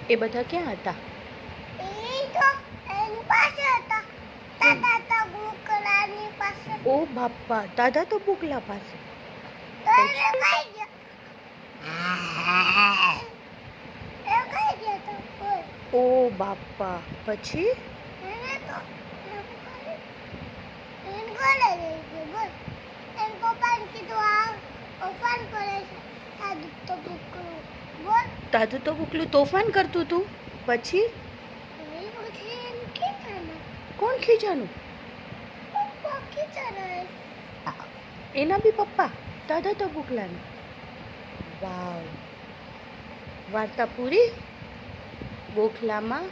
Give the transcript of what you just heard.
એ બધા ક્યાં હતા? ઓ બાપા, દાદા તો બુકલા પાસે. ઓ બાપા, પછી દાદુ તો બુકલું તોફાન કરતું હતું. પછી કોણ ખીજાનું? એના બી પપ્પા, દાદા તો બુકલાનું. વાવ, વાર્તા પૂરી. બોખલામાં